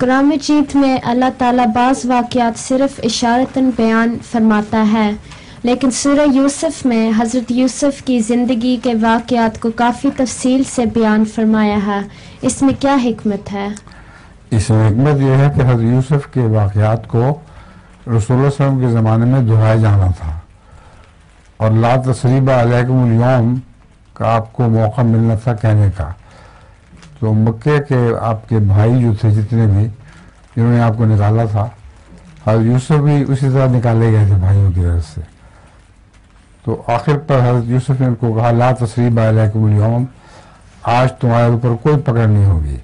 قرآن مجید میں اللہ تعالیٰ بعض واقعات صرف اشارتاً بیان فرماتا ہے، لیکن سورہ یوسف میں حضرت یوسف کی زندگی کے واقعات کو کافی تفصیل سے بیان فرمایا ہے۔ اس میں کیا حکمت ہے؟ اس میں حکمت یہ ہے کہ حضرت یوسف کے واقعات کو رسول اللہ صلی اللہ علیہ وسلم کے زمانے میں دہرایا جانا تھا، اور لا تثریب علیکم اليوم کا آپ کو موقع ملنا تھا کہنے کا۔ تو مکے کے آپ کے بھائی جو تھے جتنے بھی جنہوں نے آپ کو نکالا تھا، حضرت یوسف بھی اسی طرح نکالے گئے تھے بھائیوں کی وجہ سے۔ تو آخر پر حضرت یوسف نے ان کو کہا لا تثریب علیکم اليوم، آج تمہارے اوپر کوئی پکڑ نہیں ہوگی۔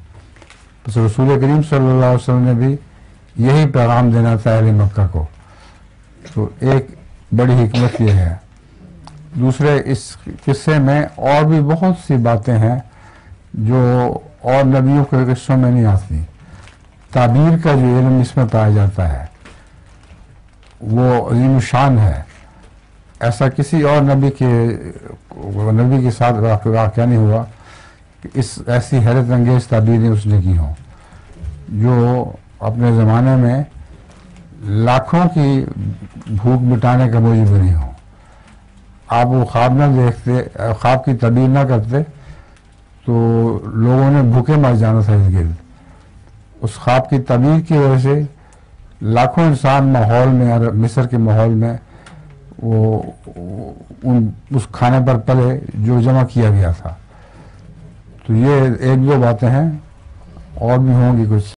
بس رسول کریم صلی اللہ علیہ وسلم نے بھی یہی پیغام دینا تھا اہل مکہ کو۔ تو ایک بڑی حکمت یہ ہے۔ دوسرے اس قصے میں اور بھی بہت سی باتیں ہیں جو اور نبیوں کے قصوں میں نہیں آتی۔ تعبیر کا جو علم اس میں پایا جاتا ہے وہ عظیم الشان ہے، ایسا کسی اور نبی کے ساتھ واقعہ نہیں ہوا کہ ایسی حیرت انگیز تعبیریں اس نے کی ہوں، جو اپنے زمانے میں لاکھوں کی بھوک مٹانے کا موجب نہیں ہوں۔ آپ وہ خواب نہ دیکھتے، خواب کی تعبیر نہ کرتے تو لوگوں نے بھوکے مر جانا تھا ارد گرد۔ اس خواب کی تعبیر کی وجہ سے لاکھوں انسان ماحول میں، مصر کے ماحول میں وہ اس کھانے پر پلے جو جمع کیا گیا تھا۔ تو یہ ایک دو باتیں ہیں، اور بھی ہوں گی کچھ۔